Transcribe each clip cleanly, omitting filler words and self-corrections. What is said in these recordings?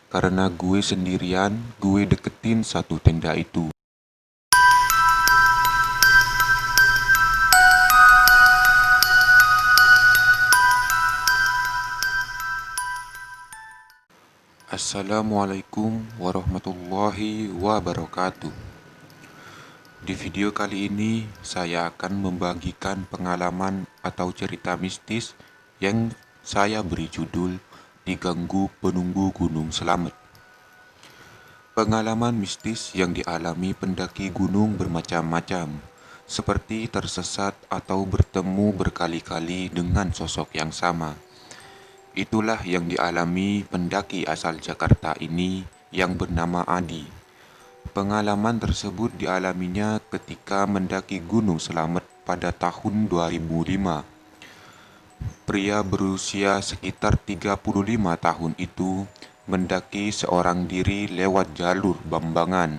Karena gue sendirian, gue deketin satu tenda itu. Assalamualaikum warahmatullahi wabarakatuh. Di video kali ini, saya akan membagikan pengalaman atau cerita mistis yang saya beri judul Diganggu Penunggu Gunung Selamet. Pengalaman mistis yang dialami pendaki gunung bermacam-macam, seperti tersesat atau bertemu berkali-kali dengan sosok yang sama. Itulah yang dialami pendaki asal Jakarta ini yang bernama Adi. Pengalaman tersebut dialaminya ketika mendaki Gunung Selamet pada tahun 2005. Pria berusia sekitar 35 tahun itu mendaki seorang diri lewat jalur Bambangan.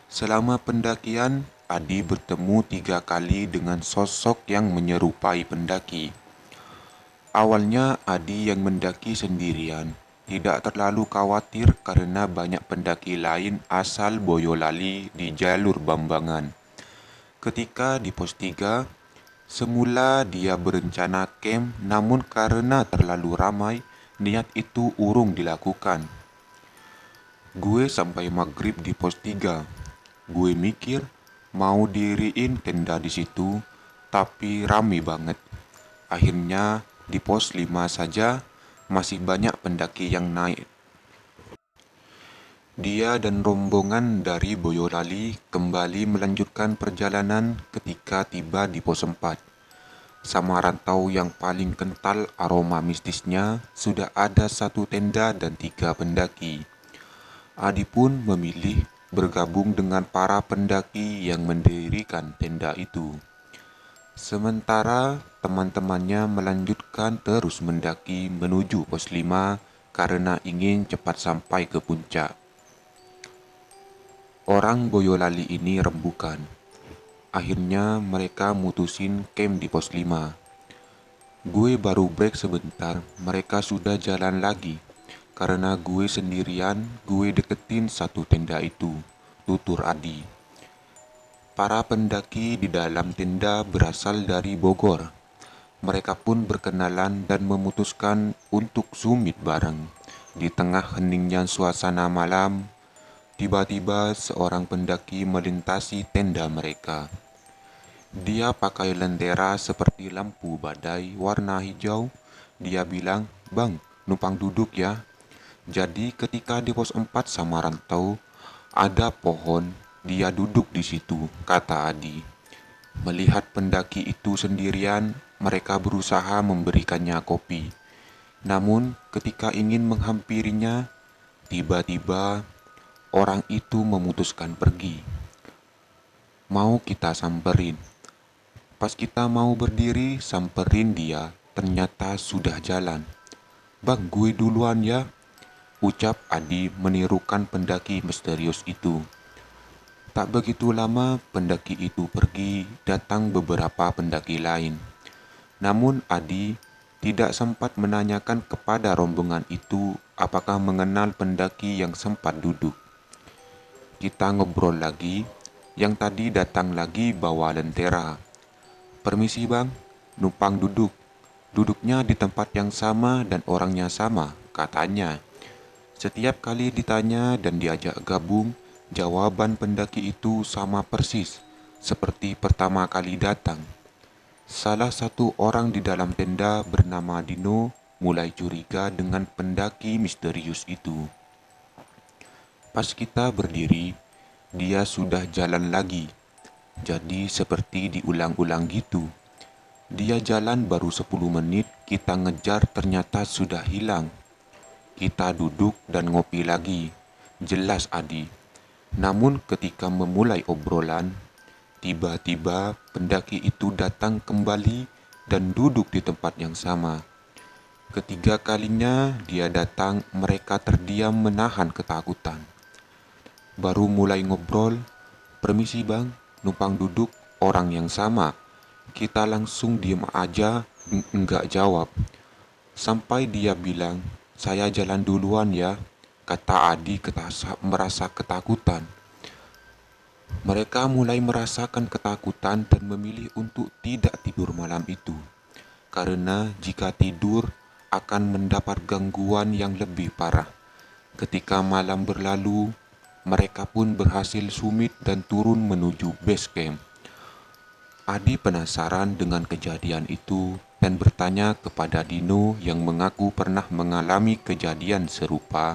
Selama pendakian, Adi bertemu 3 kali dengan sosok yang menyerupai pendaki. Awalnya Adi yang mendaki sendirian, tidak terlalu khawatir karena banyak pendaki lain asal Boyolali di jalur Bambangan. Ketika di pos 3, semula dia berencana camp, namun karena terlalu ramai, niat itu urung dilakukan. Gue sampai maghrib di pos 3. Gue mikir mau diriin tenda di situ, tapi rame banget. Akhirnya di pos 5 saja masih banyak pendaki yang naik. Dia dan rombongan dari Boyolali kembali melanjutkan perjalanan ketika tiba di pos 4. Sama rantau yang paling kental aroma mistisnya, sudah ada 1 tenda dan 3 pendaki. Adi pun memilih bergabung dengan para pendaki yang mendirikan tenda itu. Sementara teman-temannya melanjutkan terus mendaki menuju pos 5 karena ingin cepat sampai ke puncak. Orang Boyolali ini rembukan. Akhirnya mereka mutusin camp di pos 5. Gue baru break sebentar, mereka sudah jalan lagi. Karena gue sendirian, gue deketin 1 tenda itu, tutur Adi. Para pendaki di dalam tenda berasal dari Bogor. Mereka pun berkenalan dan memutuskan untuk summit bareng. Di tengah heningnya suasana malam, tiba-tiba seorang pendaki melintasi tenda mereka. Dia pakai lentera seperti lampu badai warna hijau. Dia bilang, "Bang, numpang duduk ya." Jadi ketika di pos 4 sama rantau, ada pohon, dia duduk di situ, kata Adi. Melihat pendaki itu sendirian, mereka berusaha memberikannya kopi. Namun ketika ingin menghampirinya, tiba-tiba orang itu memutuskan pergi. Mau kita samperin. Pas kita mau berdiri samperin dia, ternyata sudah jalan. "Bang, gue duluan ya," ucap Adi menirukan pendaki misterius itu. Tak begitu lama pendaki itu pergi, datang beberapa pendaki lain. Namun Adi tidak sempat menanyakan kepada rombongan itu apakah mengenal pendaki yang sempat duduk. Kita ngobrol lagi, yang tadi datang lagi bawa lentera. "Permisi bang, numpang duduk. Duduknya di tempat yang sama dan orangnya sama," katanya. Setiap kali ditanya dan diajak gabung, jawaban pendaki itu sama persis, seperti pertama kali datang. Salah satu orang di dalam tenda bernama Dino mulai curiga dengan pendaki misterius itu. Pas kita berdiri, dia sudah jalan lagi. Jadi seperti diulang-ulang gitu. Dia jalan baru 10 menit, kita ngejar ternyata sudah hilang. Kita duduk dan ngopi lagi, jelas Adi. Namun ketika memulai obrolan, tiba-tiba pendaki itu datang kembali dan duduk di tempat yang sama. Ketiga kalinya dia datang, mereka terdiam menahan ketakutan. Baru mulai ngobrol, "Permisi bang, numpang duduk," orang yang sama. Kita langsung diem aja, enggak jawab. Sampai dia bilang, "Saya jalan duluan ya," kata Adi merasa ketakutan. Mereka mulai merasakan ketakutan dan memilih untuk tidak tidur malam itu, karena jika tidur akan mendapat gangguan yang lebih parah. Ketika malam berlalu, mereka pun berhasil sumit dan turun menuju base camp. Adi penasaran dengan kejadian itu dan bertanya kepada Dino yang mengaku pernah mengalami kejadian serupa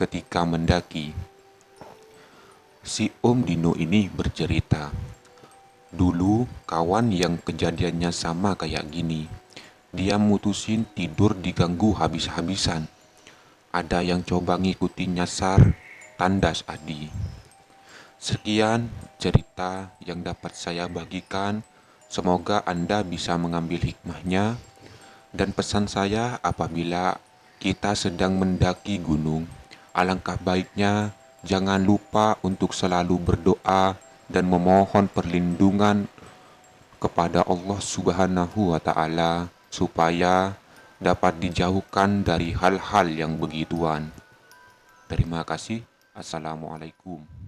ketika mendaki. Si Om Dino ini bercerita, dulu kawan yang kejadiannya sama kayak gini, dia mutusin tidur diganggu habis-habisan. Ada yang coba ngikutin nyasar, tandas Adi. Sekian cerita yang dapat saya bagikan. Semoga Anda bisa mengambil hikmahnya. Dan pesan saya, apabila kita sedang mendaki gunung, alangkah baiknya jangan lupa untuk selalu berdoa dan memohon perlindungan kepada Allah Subhanahu wa Ta'ala supaya dapat dijauhkan dari hal-hal yang begituan. Terima kasih. Assalamualaikum.